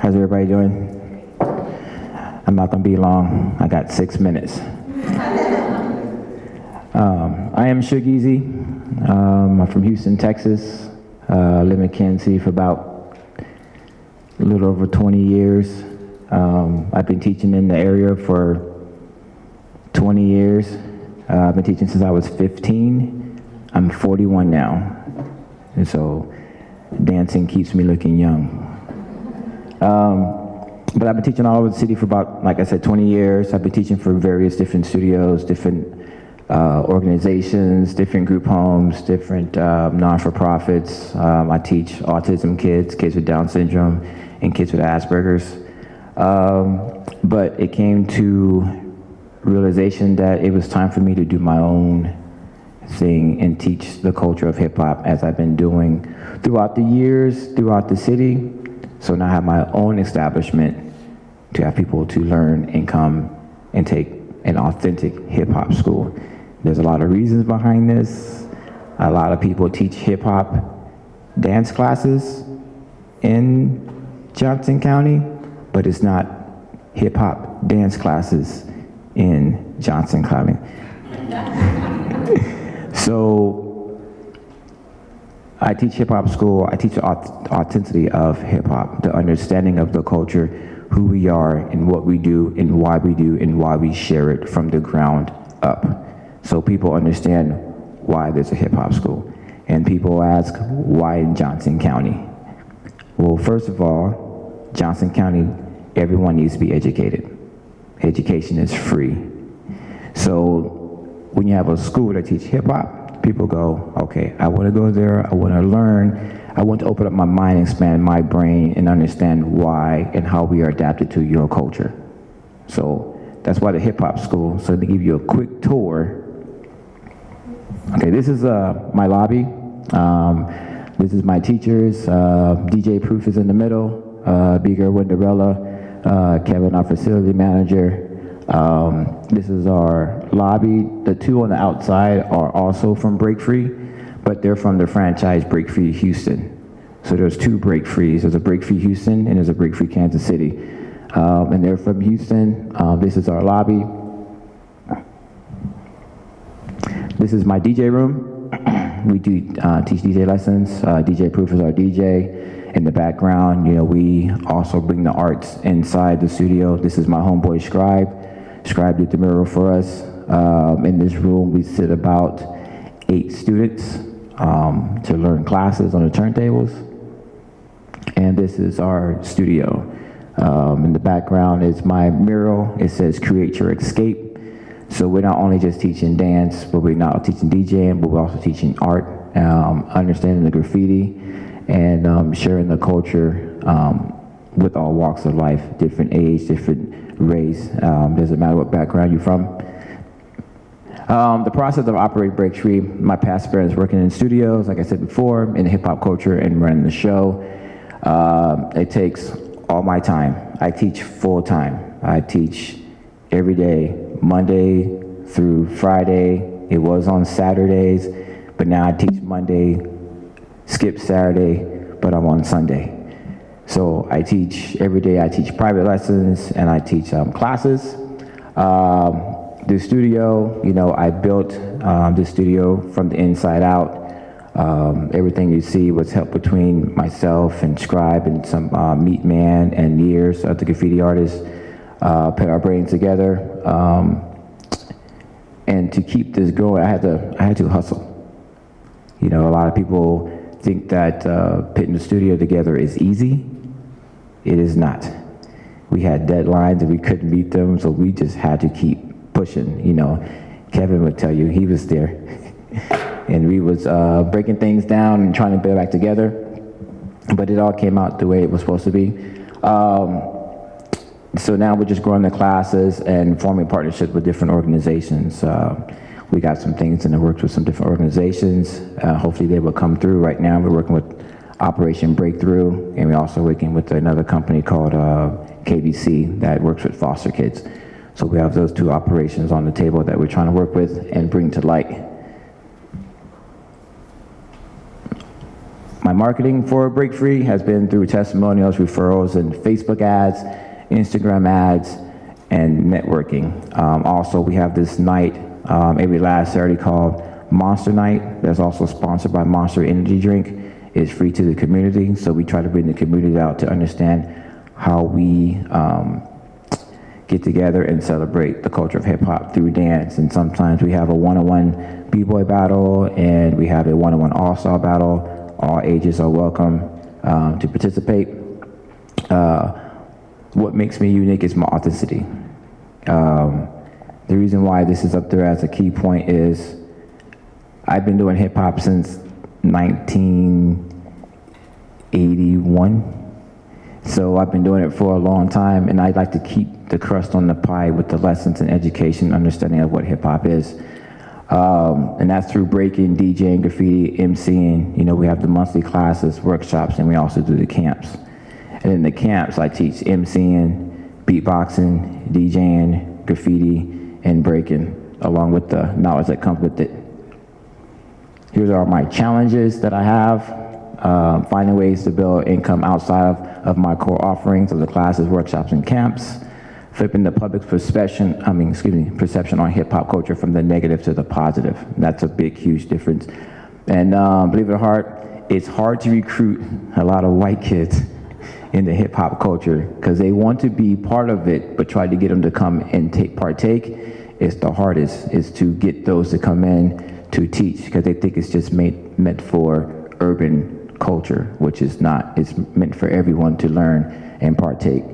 How's everybody doing? I'm not gonna be long. I got 6 minutes. I am SugEasy. I'm from Houston, Texas. Live in Kansas City for about a little over 20 years. I've been teaching in the area for 20 years. I've been teaching since I was 15. I'm 41 now. And so dancing keeps me looking young. But I've been teaching all over the city for about, like I said, 20 years. I've been teaching for various different studios, different organizations, different group homes, different non-for-profits. I teach autism kids, kids with Down syndrome, and kids with Asperger's. But it came to realization that it was time for me to do my own thing and teach the culture of hip-hop as I've been doing throughout the years, throughout the city. So now I have my own establishment to have people to learn and come and take an authentic hip-hop school. There's a lot of reasons behind this. A lot of people teach hip-hop dance classes in Johnson County, but it's not hip-hop dance classes in Johnson County. So I teach hip-hop school. I teach the authenticity of hip-hop, the understanding of the culture, who we are and what we do and why we share it from the ground up. So people understand why there's a hip-hop school. And people ask, why in Johnson County? Well, first of all, Johnson County, everyone needs to be educated. Education is free. So when you have a school that teaches hip-hop, people go, okay, I want to go there, I want to learn, I want to open up my mind, expand my brain, and understand why and how we are adapted to your culture. So that's why the hip-hop school. So to give you a quick tour, okay, this is my lobby. This is my teachers. DJ Proof is in the middle, Bigger Winderella, Kevin, our facility manager. This is our lobby. The two on the outside are also from Break Free, but they're from the franchise Break Free Houston. So there's two Break Frees. There's a Break Free Houston and there's a Break Free Kansas City. And they're from Houston. This is our lobby. This is my DJ room. We do teach DJ lessons. DJ Proof is our DJ. In the background, you know, we also bring the arts inside the studio. This is my homeboy Scribe. Scribe did the mural for us. In this room, we sit about 8 students to learn classes on the turntables. And this is our studio. In the background is my mural. It says, create your escape. So we're not only just teaching dance, but we're not teaching DJing, but we're also teaching art, understanding the graffiti, and sharing the culture with all walks of life, different age, different race, doesn't matter what background you're from. The process of operating Break Free, my past experience working in studios, like I said before, in the hip hop culture and running the show. It takes all my time. I teach full time. I teach every day, Monday through Friday. It was on Saturdays, but now I teach Monday, skip Saturday, but I'm on Sunday. So I teach every day. I teach private lessons and I teach classes. The studio, you know, I built the studio from the inside out. Everything you see was helped between myself and Scribe and some Meat Man and Years of the Graffiti Artist. Put our brains together. And to keep this going, I had to hustle. You know, a lot of people think that putting the studio together is easy. It is not. We had deadlines and we couldn't meet them, so we just had to keep pushing. You know, Kevin would tell you, he was there. And we was breaking things down and trying to build back together, but it all came out the way it was supposed to be. So now we're just growing the classes and forming partnerships with different organizations. We got some things in the works with some different organizations. Hopefully they will come through. Right now we're working with Operation Breakthrough, and we're also working with another company called KBC that works with foster kids. So we have those two operations on the table that we're trying to work with and bring to light. My My marketing for Break Free has been through testimonials, referrals, and Facebook ads, Instagram ads, and networking. Also, we have this night every last Saturday called Monster Night. That's also sponsored by Monster Energy Drink. It's free to the community, so we try to bring the community out to understand how we get together and celebrate the culture of hip hop through dance. And sometimes we have a one-on-one b-boy battle, and we have a one-on-one all-star battle. All ages are welcome to participate. What makes me unique is my authenticity. The reason why this is up there as a key point is I've been doing hip hop since 1981. So I've been doing it for a long time, and I'd like to keep the crust on the pie with the lessons and education, understanding of what hip hop is. And that's through breaking, DJing, graffiti, MCing. You know, we have the monthly classes, workshops, and we also do the camps. And in the camps, I teach MCing, beatboxing, DJing, graffiti, and breaking, along with the knowledge that comes with it. Here are my challenges that I have. Finding ways to build income outside of my core offerings of the classes, workshops, and camps. Flipping the public's perception on hip hop culture from the negative to the positive. That's a big, huge difference. And believe it or not, it's hard to recruit a lot of white kids in the hip hop culture because they want to be part of it, but try to get them to come and partake. It's the hardest, is to get those to come in to teach, because they think it's just meant for urban culture, which is not. It's meant for everyone to learn and partake.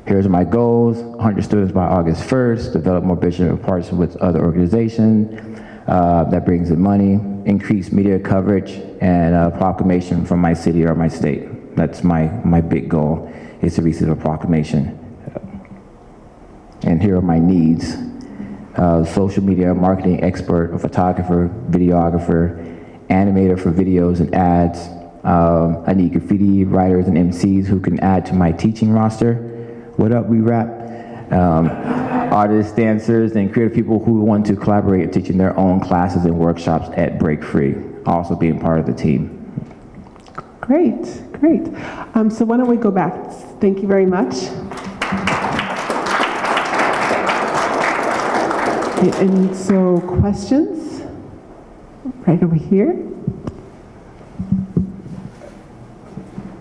Here's my goals: 100 students by August 1st, develop more vision partners with other organizations that brings in money, increase media coverage, and a proclamation from my city or my state. That's my big goal, is to receive a proclamation. And here are my needs: social media marketing expert, a photographer, videographer, animator for videos and ads. I need graffiti writers and MCs who can add to my teaching roster. What up, we rap? Artists, dancers, and creative people who want to collaborate in teaching their own classes and workshops at Break Free, also being part of the team. Great, great. So why don't we go back? Thank you very much. And so questions? Right over here.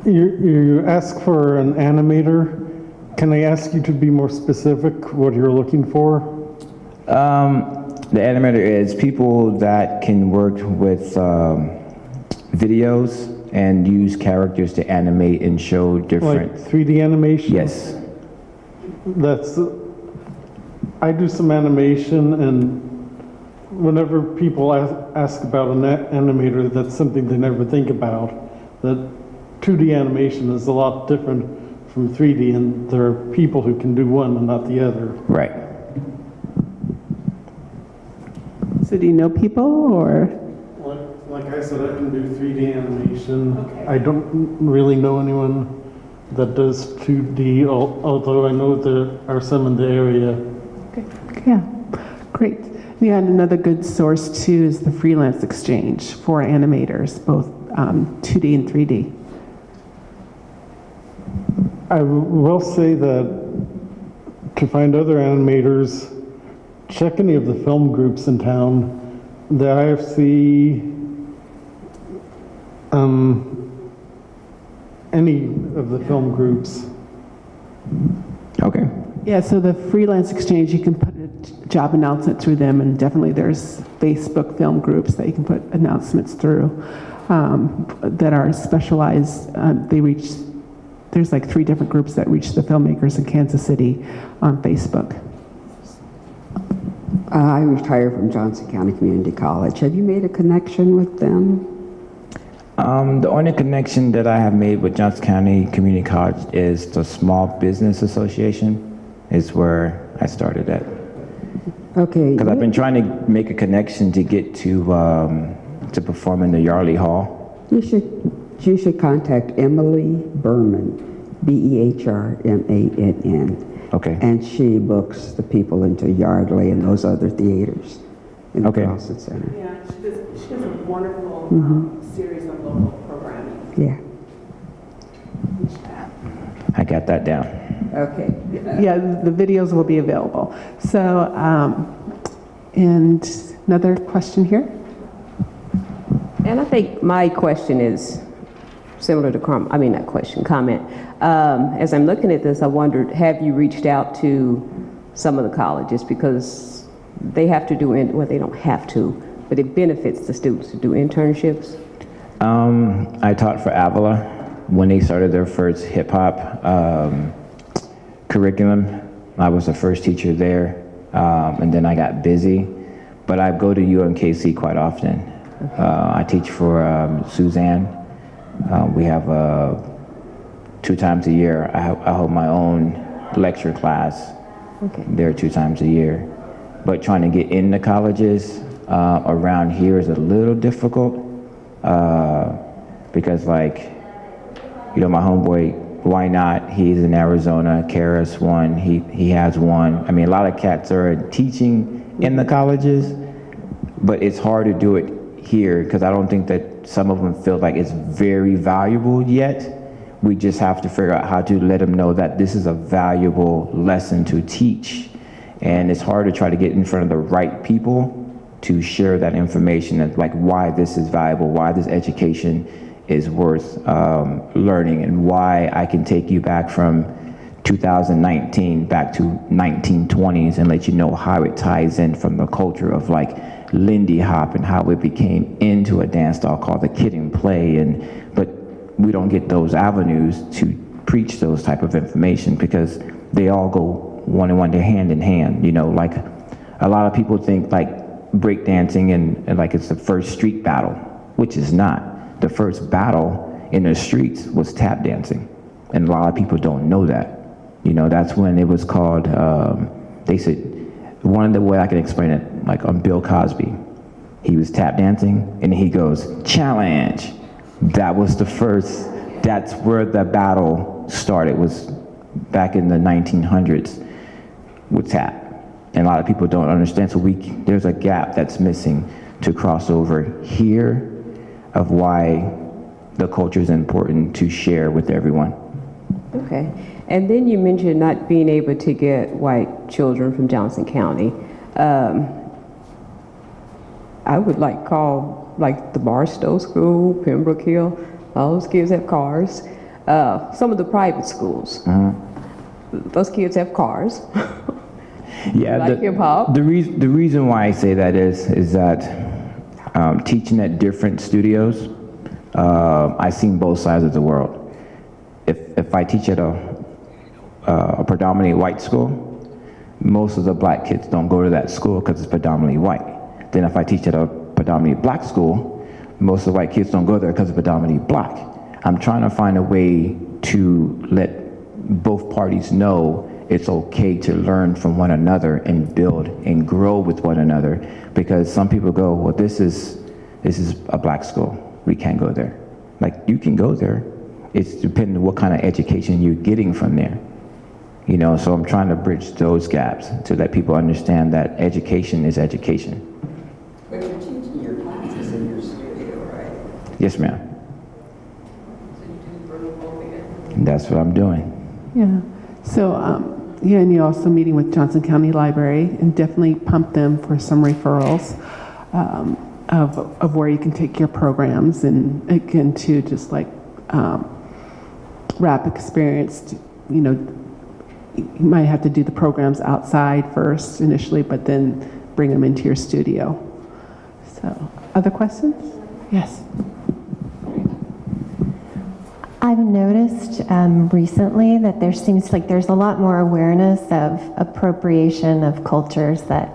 You ask for an animator. Can I ask you to be more specific what you're looking for? The animator is people that can work with videos and use characters to animate and show different. Like 3D animation? Yes. I do some animation, and whenever people ask about an animator, that's something they never think about. That 2D animation is a lot different from 3D, and there are people who can do one and not the other. Right. So do you know people, or? Like I said, I can do 3D animation. Okay. I don't really know anyone that does 2D, although I know there are some in the area. Okay. Yeah, great. Yeah, and another good source too is the Freelance Exchange for animators, both 2D and 3D. I will say that to find other animators, check any of the film groups in town. The IFC, any of the film groups. Okay. Yeah, so the Freelance Exchange, you can put a job announcement through them, and definitely there's Facebook film groups that you can put announcements through that are specialized. There's like 3 different groups that reach the filmmakers in Kansas City on Facebook. I retired from Johnson County Community College. Have you made a connection with them? The only connection that I have made with Johnson County Community College is the Small Business Association, is where I started at. Okay. Because I've been trying to make a connection to get to perform in the Yardley Hall. You should contact Emily Berman, Behrmann. Okay. And she books the people into Yardley and those other theaters in the Okay. Carlson Center. Yeah, she does a wonderful series on Yeah. I got that down. Okay. Yeah, the videos will be available. So, and another question here? And I think my question is similar to comment. As I'm looking at this, I wondered, have you reached out to some of the colleges? Because they have to do, well, they don't have to, but it benefits the students to do internships. I taught for Avila when they started their first hip hop curriculum. I was the first teacher there, and then I got busy. But I go to UMKC quite often. I teach for Suzanne. We have 2 times a year. I hold my own lecture class. Okay. There 2 times a year. But trying to get into colleges around here is a little difficult because, like, you know, my homeboy, why not? He's in Arizona. Karis one. He has one. I mean, a lot of cats are teaching in the colleges, but it's hard to do it here because I don't think that some of them feel like it's very valuable yet. We just have to figure out how to let them know that this is a valuable lesson to teach. And it's hard to try to get in front of the right people to share that information and like why this is valuable, why this education is worth learning, and why I can take you back from 2019 back to 1920s and let you know how it ties in from the culture of like Lindy Hop and how it became into a dance style called the Kid and Play. But we don't get those avenues to preach those type of information because they all go one hand in hand. You know, like a lot of people think like breakdancing and like it's the first street battle, which is not. The first battle in the streets was tap dancing, and a lot of people don't know that. You know, that's when it was called, they said, one of the way I can explain it, like on Bill Cosby, he was tap dancing and he goes, challenge. That was the first, that's where the battle started, was back in the 1900s with tap. And a lot of people don't understand, so there's a gap that's missing to cross over here of why the culture is important to share with everyone. Okay. And then you mentioned not being able to get white children from Johnson County. I would like call like the Barstow School, Pembroke Hill, all those kids have cars. Some of the private schools, those kids have cars. Yeah, like hip hop. The reason why I say that is that teaching at different studios, I've seen both sides of the world. If I teach at a predominantly white school, most of the black kids don't go to that school because it's predominantly white. Then if I teach at a predominantly black school, most of the white kids don't go there because it's predominantly black. I'm trying to find a way to let both parties know it's okay to learn from one another and build and grow with one another, because some people go, well, this is a black school, we can't go there. Like, you can go there. It's depending on what kind of education you're getting from there. You know, so I'm trying to bridge those gaps to let people understand that education is education. But you're teaching your classes in your studio, right? Yes, ma'am. So you do bring them over here? That's what I'm doing. Yeah. So, yeah, and you're also meeting with Johnson County Library, and definitely pump them for some referrals of where you can take your programs, and again, to just like rap experience. You know, you might have to do the programs outside first initially, but then bring them into your studio. So, other questions? Yes. I've noticed recently that there seems like there's a lot more awareness of appropriation of cultures that,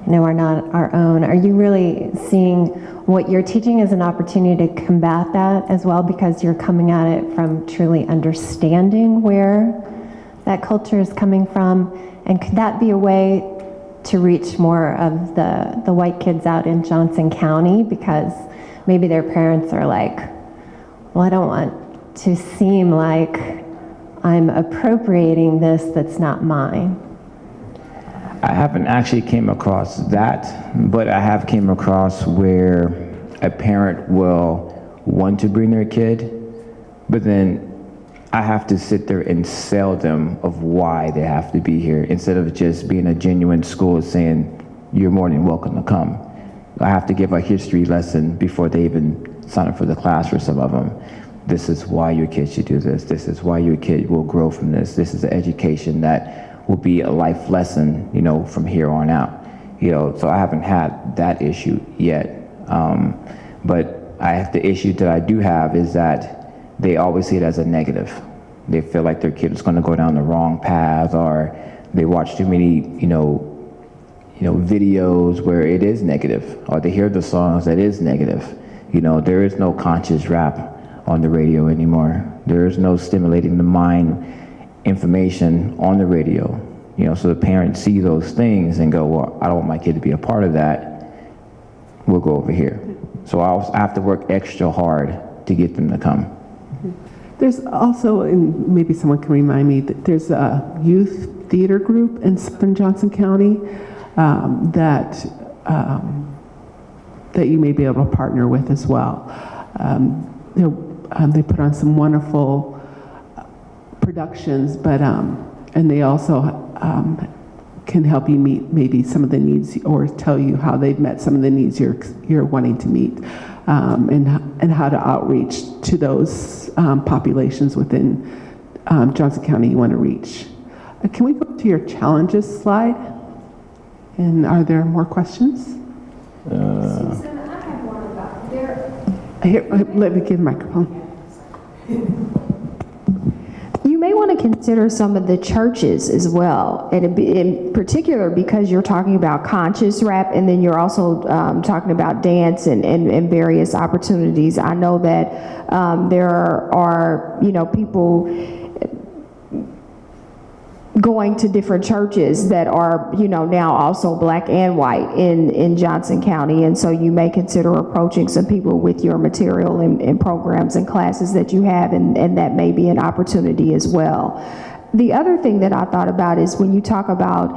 you know, are not our own. Are you really seeing what you're teaching as an opportunity to combat that as well, because you're coming at it from truly understanding where that culture is coming from? And could that be a way to reach more of the white kids out in Johnson County, because maybe their parents are like, well, I don't want to seem like I'm appropriating this that's not mine? I haven't actually came across that, but I have came across where a parent will want to bring their kid, But then I have to sit there and sell them of why they have to be here, instead of just being a genuine school saying, you're more than welcome to come. I have to give a history lesson before they even sign up for the class for some of them. This is why your kid should do this. This is why your kid will grow from this. This is an education that will be a life lesson, you know, from here on out. You know, so I haven't had that issue yet. But the issue that I do have is that they always see it as a negative. They feel like their kid is going to go down the wrong path, or they watch too many, you know, videos where it is negative, or they hear the songs that is negative. You know, there is no conscious rap on the radio anymore. There is no stimulating the mind information on the radio. You know, so the parents see those things and go, well, I don't want my kid to be a part of that. We'll go over here. So I have to work extra hard to get them to come. There's also, and maybe someone can remind me, that there's a youth theater group in Southern Johnson County that you may be able to partner with as well. They put on some wonderful productions, but and they also can help you meet maybe some of the needs, or tell you how they've met some of the needs you're wanting to meet, and how to outreach to those populations within Johnson County you want to reach. Can we go to your challenges slide? And are there more questions? Susan, I have one about there. Here, let me give the microphone. You may want to consider some of the churches as well, and in particular because you're talking about conscious rap, and then you're also talking about dance and various opportunities. I know that there are, you know, people going to different churches that are, you know, now also black and white in Johnson County, and so you may consider approaching some people with your material and programs and classes that you have, and that may be an opportunity as well. The other thing that I thought about is when you talked about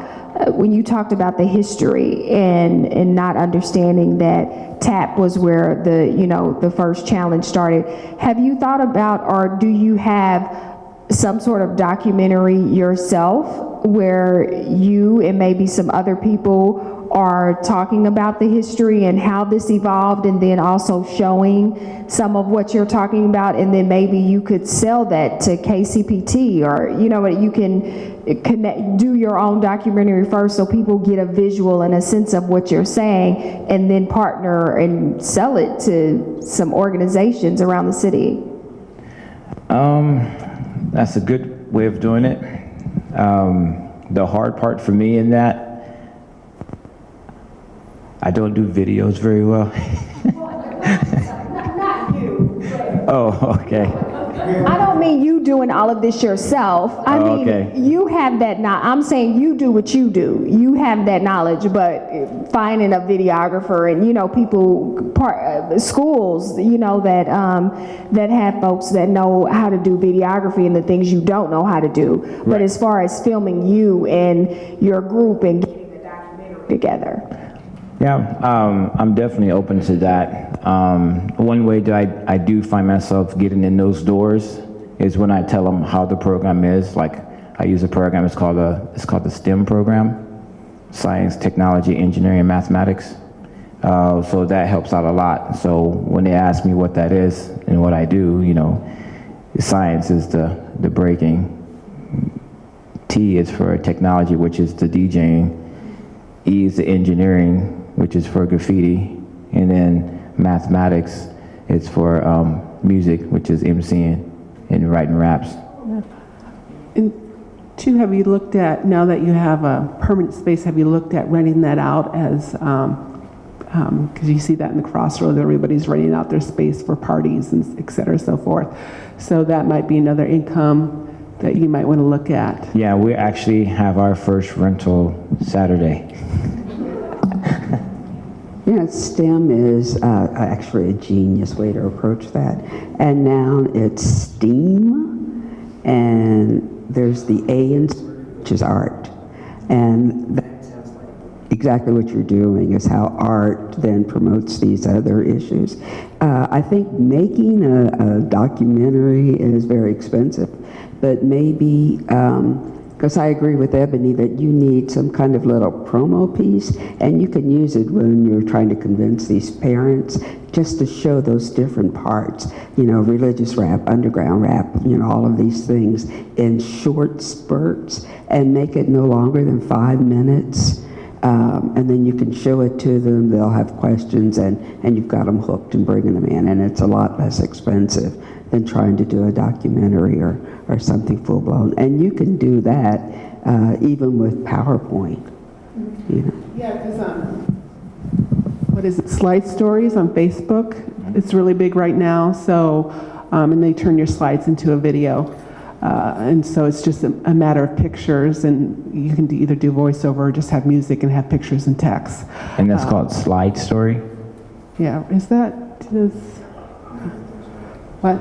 the history and not understanding that tap was where the first challenge started. Have you thought about, or do you have some sort of documentary yourself where you and maybe some other people are talking about the history and how this evolved, and then also showing some of what you're talking about, and then maybe you could sell that to KCPT, or you can do your own documentary first so people get a visual and a sense of what you're saying, and then partner and sell it to some organizations around the city? That's a good way of doing it. The hard part for me in that, I don't do videos very well. Not you. Oh, okay. I don't mean you doing all of this yourself. I mean, okay. You have that I'm saying you do what you do. You have that knowledge, but finding a videographer and, people, schools, that have folks that know how to do videography and the things you don't know how to do. Right. But as far as filming you and your group and getting the documentary together. Yeah, I'm definitely open to that. One way that I do find myself getting in those doors is when I tell them how the program is. Like, I use a program, it's called the STEM program, Science, Technology, Engineering, and Mathematics. So that helps out a lot. So when they ask me what that is and what I do, science is the breaking, T is for technology, which is the DJing, E is the engineering, which is for graffiti, and then mathematics is for music, which is MCing and writing raps. Yeah. And two, have you looked at, now that you have a permanent space, have you looked at renting that out as, because you see that in the crossroads, everybody's renting out their space for parties and et cetera, so forth. So that might be another income that you might want to look at. Yeah, we actually have our first rental Saturday. STEM is actually a genius way to approach that. And now it's STEAM, and there's the A in which is art. And that sounds like exactly what you're doing, is how art then promotes these other issues. I think making a documentary is very expensive, but maybe, because I agree with Ebony that you need some kind of little promo piece, and you can use it when you're trying to convince these parents just to show those different parts, religious rap, underground rap, all of these things in short spurts, and make it no longer than 5 minutes. And then you can show it to them, they'll have questions, and you've got them hooked and bringing them in, and it's a lot less expensive than trying to do a documentary or something full-blown. And you can do that even with PowerPoint. Yeah, because what is it, Slide Stories on Facebook? It's really big right now, so, and they turn your slides into a video. And so it's just a matter of pictures, and you can either do voiceover or just have music and have pictures and text. And that's called Slide Story? Yeah, is that this? What?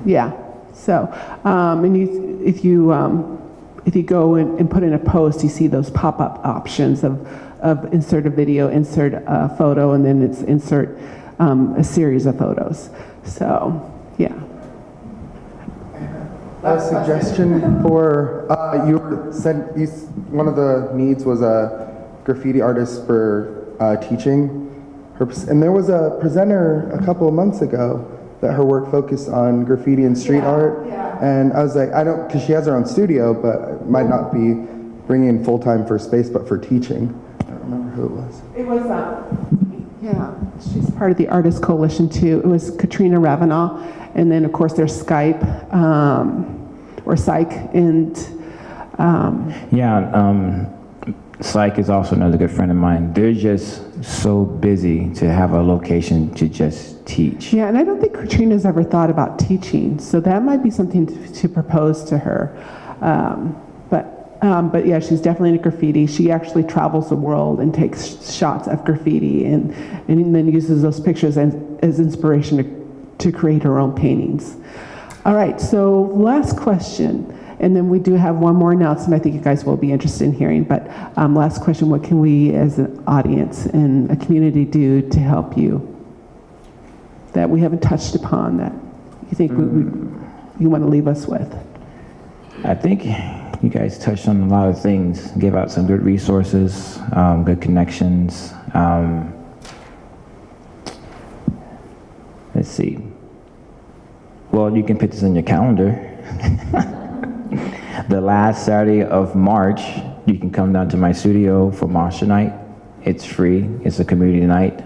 Yeah. So, and if you go and put in a post, you see those pop-up options of insert a video, insert a photo, and then it's insert a series of photos. So, yeah. A suggestion for, one of the needs was a graffiti artist for teaching. And there was a presenter a couple of months ago that her work focused on graffiti and street art. Yeah. And I was like, because she has her own studio, but might not be bringing in full-time for space, but for teaching. I don't remember who it was. It was, yeah, she's part of the Artist Coalition too. It was Katrina Ravenel, and then of course there's Skype, or Psych, and Psych is also another good friend of mine. They're just so busy to have a location to just teach. Yeah, and I don't think Katrina's ever thought about teaching, so that might be something to propose to her. But yeah, she's definitely into graffiti. She actually travels the world and takes shots of graffiti and then uses those pictures as inspiration to create her own paintings. All right, so last question, and then we do have one more announcement I think you guys will be interested in hearing, but last question, what can we as an audience and a community do to help you that we haven't touched upon that you think you want to leave us with? I think you guys touched on a lot of things, gave out some good resources, good connections. Let's see. Well, you can put this in your calendar. The last Saturday of March, you can come down to my studio for Monster Night. It's free. It's a community night.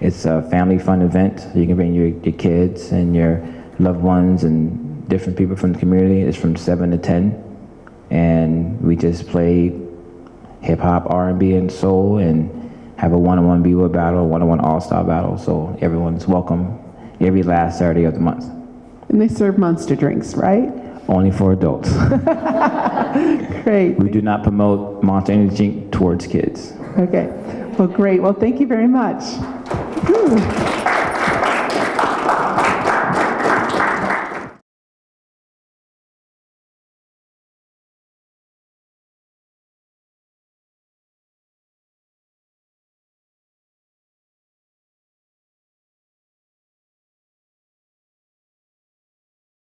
It's a family fun event. You can bring your kids and your loved ones and different people from the community. It's from 7 to 10. And we just play hip-hop, R&B, and soul, and have a one-on-one B-Boy battle, one-on-one all-star battle. So everyone's welcome every last Saturday of the month. And they serve Monster drinks, right? Only for adults. Great. We do not promote Monster Energy towards kids. Okay. Well, great. Well, thank you very much. Whew.